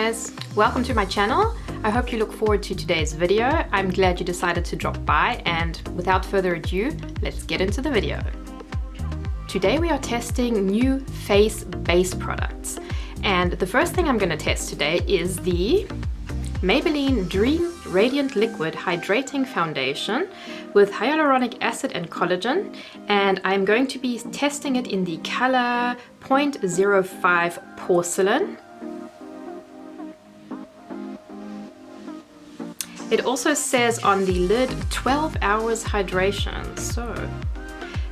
guys, welcome to my channel. I hope you look forward to today's video. I'm glad you decided to drop by, and without further ado, let's get into the video. Today we are testing new face base products, and the first thing I'm going to test today is the Maybelline Dream Radiant Liquid Hydrating Foundation with hyaluronic acid and collagen, and I'm going to be testing it in the color 0.05 Porcelain. It also says on the lid 12 hours hydration, so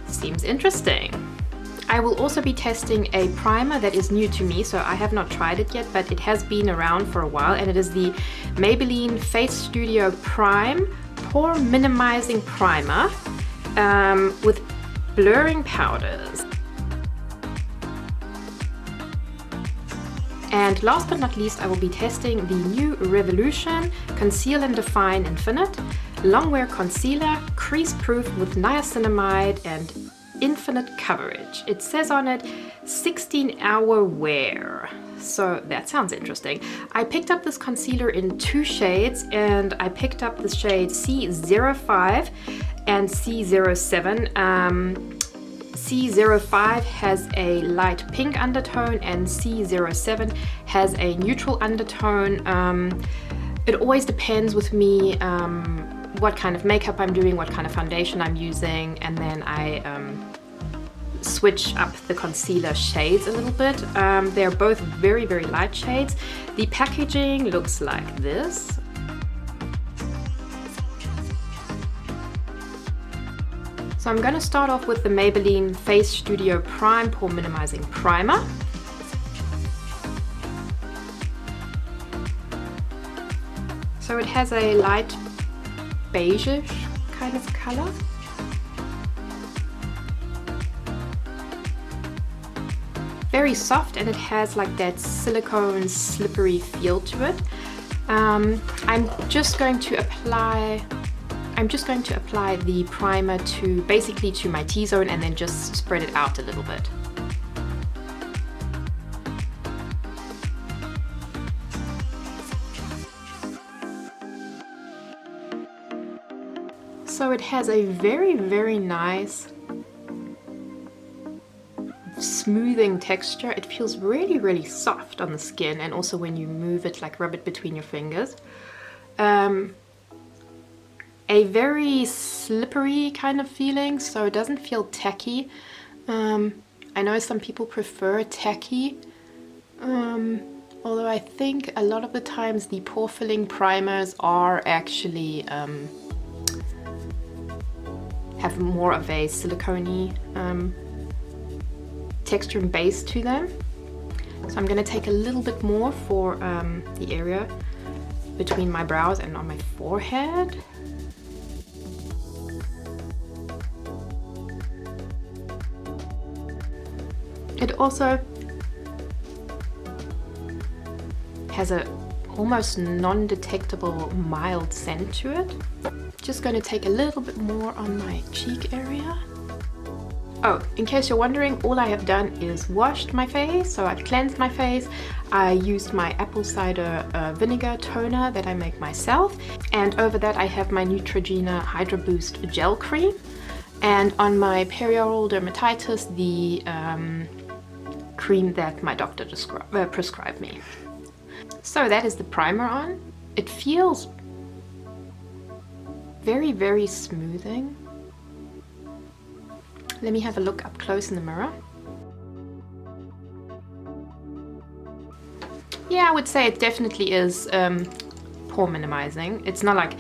seems interesting. I will also be testing a primer that is new to me, so I have not tried it yet, but it has been around for a while, and it is the Maybelline Face Studio Prime Pore Minimizing Primer with blurring powders. And last but not least, I will be testing the new Revolution Conceal and Define Infinite Longwear Concealer, Crease Proof with Niacinamide and Infinite Coverage. It says on it 16-hour wear, so that sounds interesting. I picked up this concealer in two shades, and I picked up the shade C05 and C07. C05 has a light pink undertone and C07 has a neutral undertone. It always depends with me what kind of makeup I'm doing, what kind of foundation I'm using, and then I switch up the concealer shades a little bit. They're both very, very light shades. The packaging looks like this. So I'm going to start off with the Maybelline Face Studio Prime Pore Minimizing Primer. So it has a light beige-ish kind of color. Very soft, and it has like that silicone slippery feel to it. I'm just going to apply the primer basically to my T-zone, and then just spread it out a little bit. So it has a very, very nice smoothing texture. It feels really, really soft on the skin, and also when you move it, like rub it between your fingers. A very slippery kind of feeling, so it doesn't feel tacky. I know some people prefer tacky, although I think a lot of the times the pore filling primers are actually have more of a silicone-y texture and base to them. So I'm going to take a little bit more for the area between my brows and on my forehead. It also has a almost non-detectable mild scent to it. Just going to take a little bit more on my cheek area. Oh, in case you're wondering, all I have done is washed my face, so I've cleansed my face. I used my apple cider vinegar toner that I make myself, and over that I have my Neutrogena Hydra Boost Gel Cream, and on my perioral dermatitis, the cream that my doctor prescribed me. So that is the primer on. It feels very, very smoothing. Let me have a look up close in the mirror. Yeah, I would say it definitely is pore minimizing. It's not like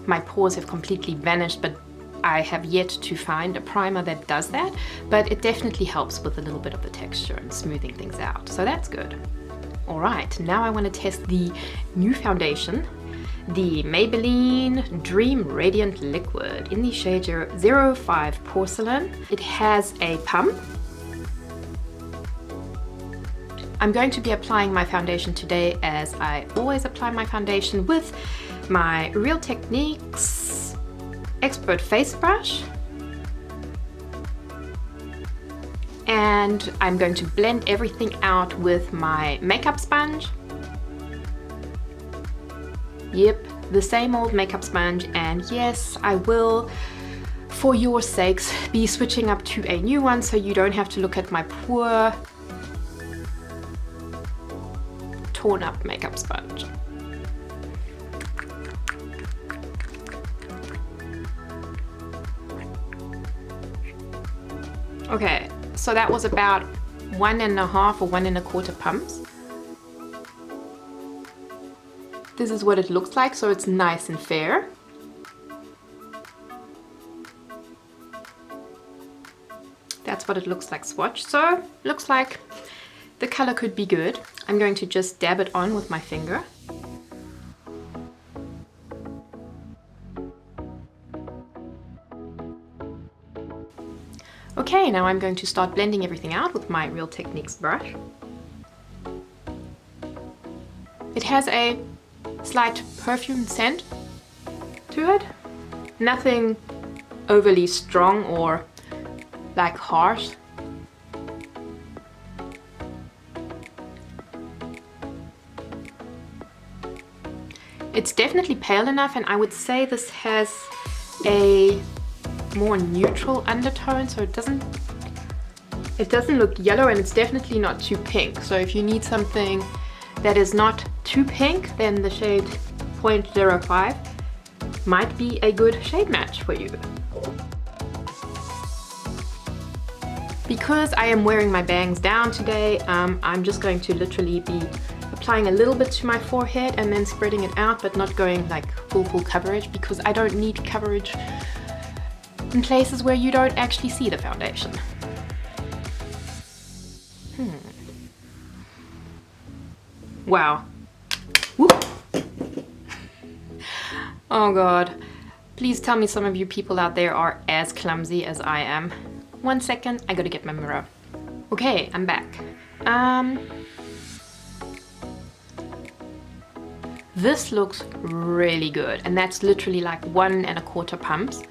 my pores have completely vanished, but I have yet to find a primer that does that, but it definitely helps with a little bit of the texture and smoothing things out, so that's good. Alright, now I want to test the new foundation, the Maybelline Dream Radiant Liquid in the shade 05 Porcelain. It has a pump. I'm going to be applying my foundation today, as I always apply my foundation, with my Real Techniques Expert Face Brush, and I'm going to blend everything out with my makeup sponge. Yep, the same old makeup sponge, and yes, I will, for your sakes, be switching up to a new one so you don't have to look at my poor torn up makeup sponge. Okay, so that was about 1.5 or 1.25 pumps. This is what it looks like, so it's nice and fair. That's what it looks like swatched. So looks like the color could be good. I'm going to just dab it on with my finger. Okay, now I'm going to start blending everything out with my Real Techniques brush. It has a slight perfume scent to it. Nothing overly strong or like harsh. It's definitely pale enough, and I would say this has a more neutral undertone, so it doesn't look yellow, and it's definitely not too pink. So if you need something that is not too pink, then the shade 0.05 might be a good shade match for you. Because I am wearing my bangs down today, I'm just going to literally be applying a little bit to my forehead and then spreading it out, but not going like full coverage, because I don't need coverage in places where you don't actually see the foundation. Wow. Woo. Oh god. Please tell me some of you people out there are as clumsy as I am. 1 second, I gotta get my mirror. Okay, I'm back. This looks really good, and that's literally like 1.25 pumps.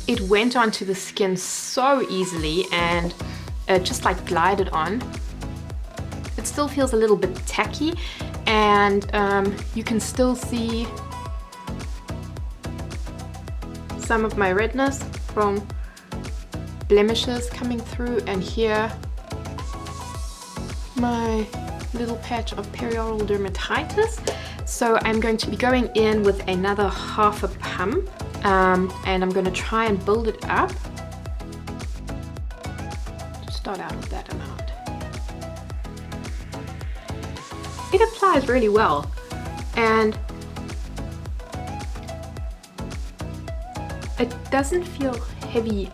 It went onto the skin so easily, and just like glided on. It still feels a little bit tacky, and you can still see some of my redness from blemishes coming through, and here my little patch of perioral dermatitis. So I'm going to be going in with another 1/2 pump, and I'm going to try and build it up. Start out with that amount. It applies really well, and it doesn't feel heavy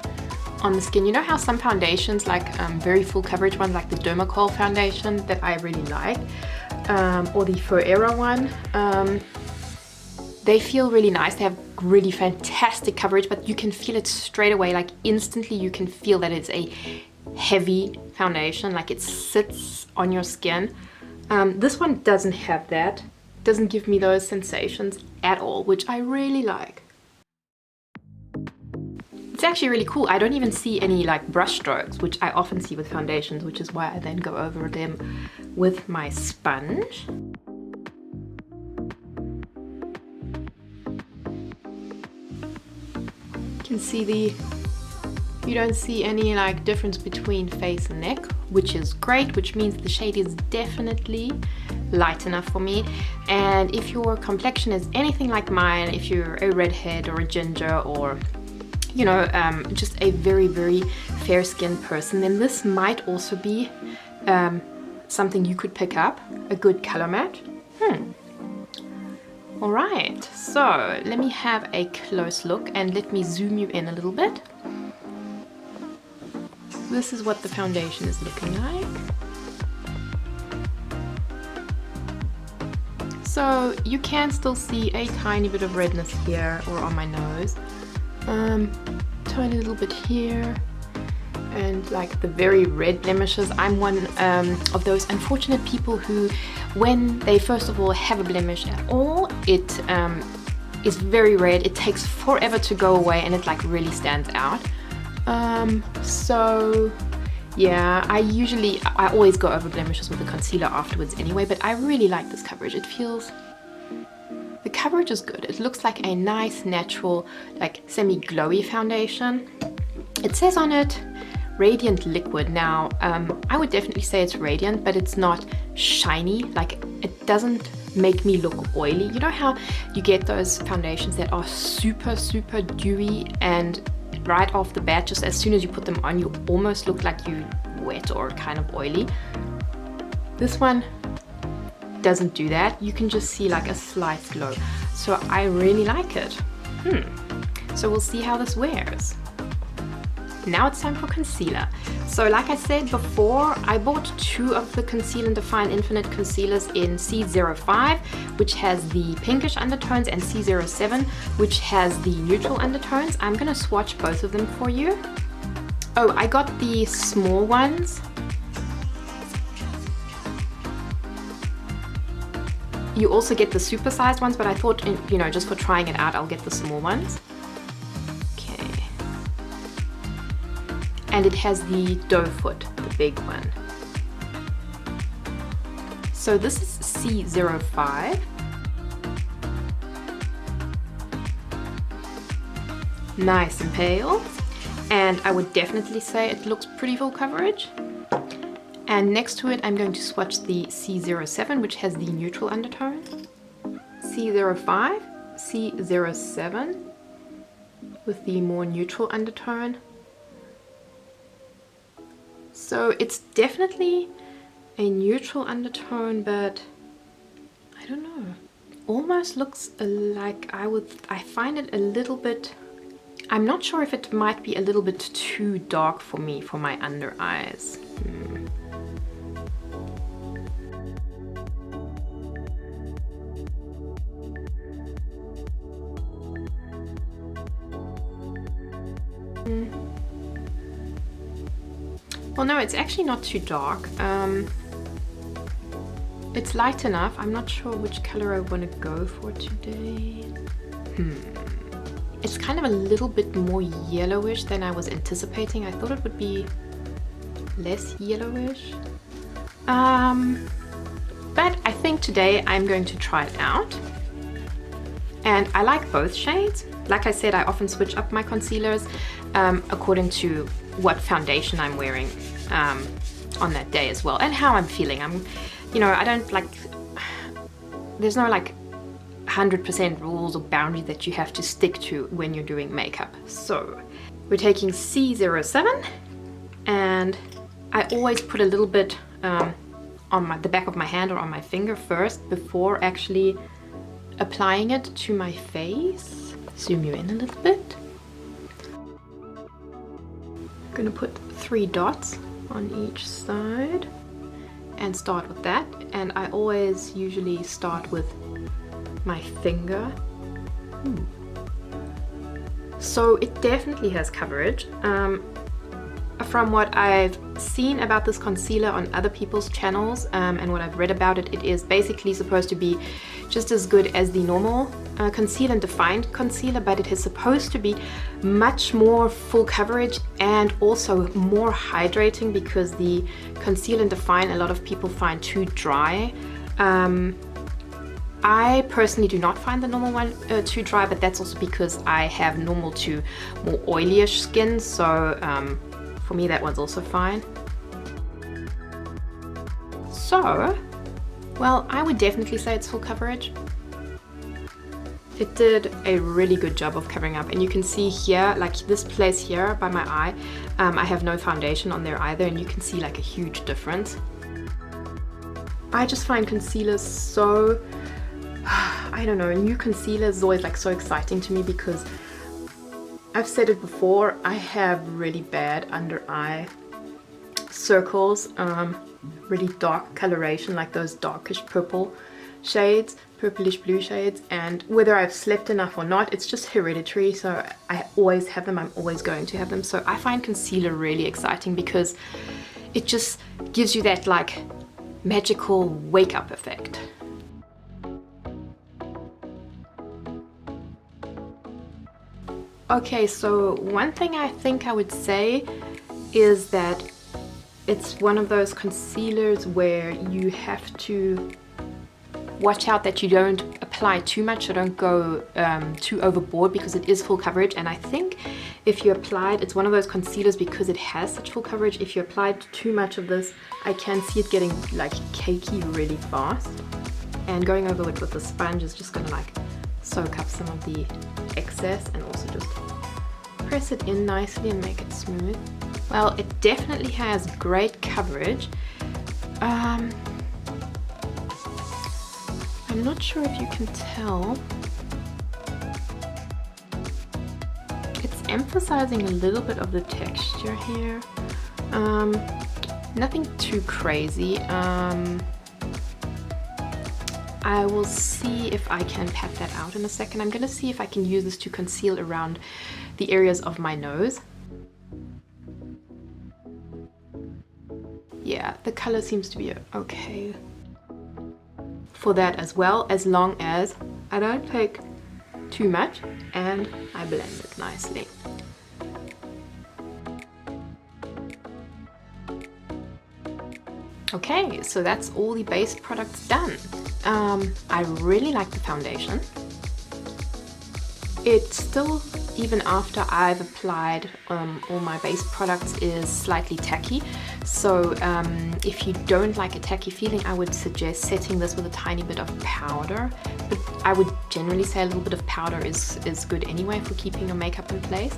on the skin. You know how some foundations, like very full coverage ones, like the Dermacol foundation that I really like, or the Forever one, they feel really nice. They have really fantastic coverage, but you can feel it straight away, like instantly you can feel that it's a heavy foundation, like it sits on your skin. This one doesn't have that, doesn't give me those sensations at all, which I really like. It's actually really cool. I don't even see any like brush strokes, which I often see with foundations, which is why I then go over them with my sponge. You can see you don't see any like difference between face and neck, which is great, which means the shade is definitely light enough for me. And if your complexion is anything like mine, if you're a redhead or a ginger, or you know, just a very fair skinned person, then this might also be something you could pick up, a good color match. All right, so let me have a close look and let me zoom you in a little bit. This is what the foundation is looking like. So you can still see a tiny bit of redness here or on my nose. Tiny little bit here, and like the very red blemishes. I'm one of those unfortunate people who, when they first of all have a blemish at all, it is very red. It takes forever to go away, and it like really stands out. So Yeah, I always go over blemishes with the concealer afterwards anyway, but I really like this coverage. The coverage is good. It looks like a nice, natural, like semi-glowy foundation. It says on it, Radiant Liquid. Now, I would definitely say it's radiant, but it's not shiny. Like, it doesn't make me look oily. You know how you get those foundations that are super, super dewy and right off the bat, just as soon as you put them on, you almost look like you wet or kind of oily. This one doesn't do that. You can just see like a slight glow. So I really like it. So we'll see how this wears. Now it's time for concealer. So like I said before, I bought 2 of the Conceal and Define Infinite Concealers in C05, which has the pinkish undertones, and C07, which has the neutral undertones. I'm gonna swatch both of them for you. Oh, I got the small ones. You also get the super-sized ones, but I thought, you know, just for trying it out, I'll get the small ones. And it has the doe foot, the big one. So this is C05. Nice and pale. And I would definitely say it looks pretty full coverage. And next to it, I'm going to swatch the C07, which has the neutral undertone. C05, C07 with the more neutral undertone. So it's definitely a neutral undertone, but I don't know. Almost looks like I find it a little bit, I'm not sure if it might be a little bit too dark for me, for my under eyes. Well, no, it's actually not too dark. It's light enough. I'm not sure which color I want to go for today. It's kind of a little bit more yellowish than I was anticipating. I thought it would be less yellowish. But I think today I'm going to try it out. And I like both shades. Like I said, I often switch up my concealers according to what foundation I'm wearing on that day as well, and how I'm feeling. You know, I don't like, there's no like 100% rules or boundaries that you have to stick to when you're doing makeup. So we're taking C07, and I always put a little bit on the back of my hand or on my finger first before actually applying it to my face. Zoom you in a little bit. I'm gonna put 3 dots on each side and start with that. And I always usually start with my finger. So it definitely has coverage. From what I've seen about this concealer on other people's channels and what I've read about it, it is basically supposed to be just as good as the normal Conceal and Define concealer, but it is supposed to be much more full coverage and also more hydrating, because the Conceal and Define a lot of people find too dry. I personally do not find the normal one too dry, but that's also because I have normal to more oilyish skin, so for me that one's also fine. So, well, I would definitely say it's full coverage. It did a really good job of covering up, and you can see here, like this place here by my eye, I have no foundation on there either, and you can see like a huge difference. I just find concealers so, I don't know, new concealers is always like so exciting to me, because I've said it before, I have really bad under eye circles, really dark coloration, like those darkish purple shades, purplish blue shades, and whether I've slept enough or not, it's just hereditary, so I always have them, I'm always going to have them. So I find concealer really exciting because it just gives you that like magical wake up effect. Okay, so one thing I think I would say is that It's one of those concealers where you have to watch out that you don't apply too much or don't go too overboard, because it is full coverage. And I think if you applied, it's one of those concealers because it has such full coverage, if you applied too much of this, I can see it getting like cakey really fast. And going over it with the sponge is just gonna like soak up some of the excess and also just press it in nicely and make it smooth. Well, it definitely has great coverage. I'm not sure if you can tell. It's emphasizing a little bit of the texture here. Nothing too crazy. I will see if I can pat that out in a second. I'm gonna see if I can use this to conceal around the areas of my nose. Yeah, the color seems to be okay for that as well, as long as I don't take too much and I blend it nicely. Okay, so that's all the base products done. I really like the foundation. It still, even after I've applied all my base products, is slightly tacky. So if you don't like a tacky feeling, I would suggest setting this with a tiny bit of powder. But I would generally say a little bit of powder is good anyway for keeping your makeup in place.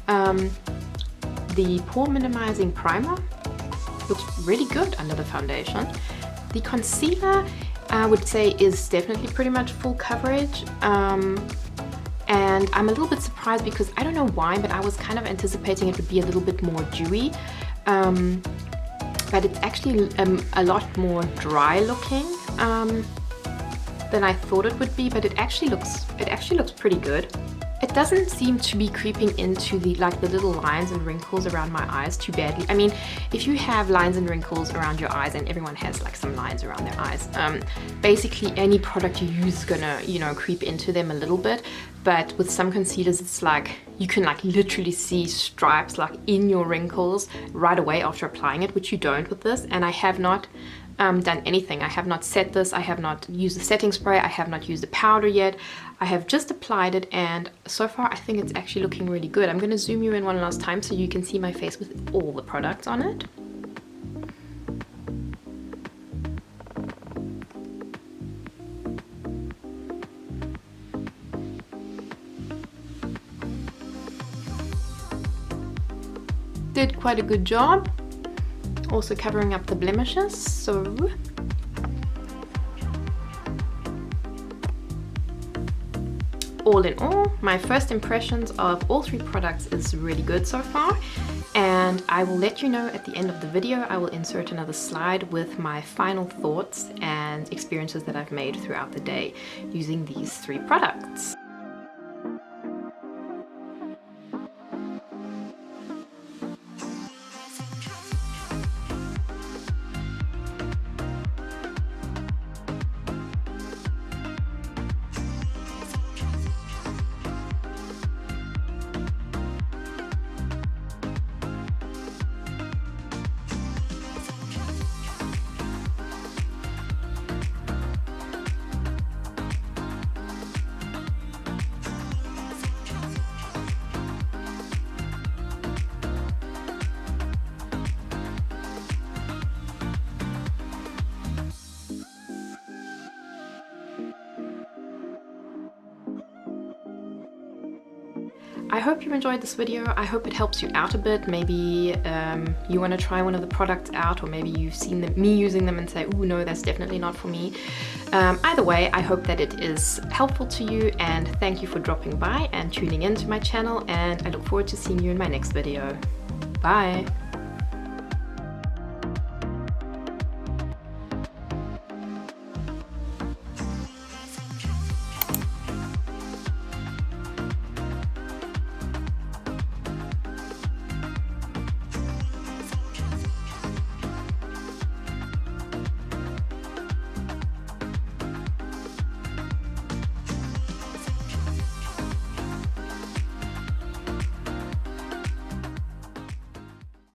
The pore minimizing primer looks really good under the foundation. The concealer, I would say, is definitely pretty much full coverage. And I'm a little bit surprised because I don't know why, but I was kind of anticipating it would be a little bit more dewy. But it's actually a lot more dry looking than I thought it would be, but it actually looks pretty good. It doesn't seem to be creeping into the little lines and wrinkles around my eyes too badly. I mean, if you have lines and wrinkles around your eyes, and everyone has like some lines around their eyes, basically any product you use is gonna, you know, creep into them a little bit. But with some concealers, it's like you can like literally see stripes like in your wrinkles right away after applying it, which you don't with this. And I have not done anything. I have not set this, I have not used the setting spray, I have not used the powder yet. I have just applied it, and so far I think it's actually looking really good. I'm going to zoom you in one last time so you can see my face with all the products on it. Did quite a good job. Also covering up the blemishes, so all in all, my first impressions of all three products is really good so far, and I will let you know at the end of the video. I will insert another slide with my final thoughts and experiences that I've made throughout the day using these three products. I hope you enjoyed this video. I hope it helps you out a bit. Maybe you want to try one of the products out, or maybe you've seen me using them and say, oh no, that's definitely not for me. Either way, I hope that it is helpful to you, and thank you for dropping by and tuning in to my channel, and I look forward to seeing you in my next video. Bye!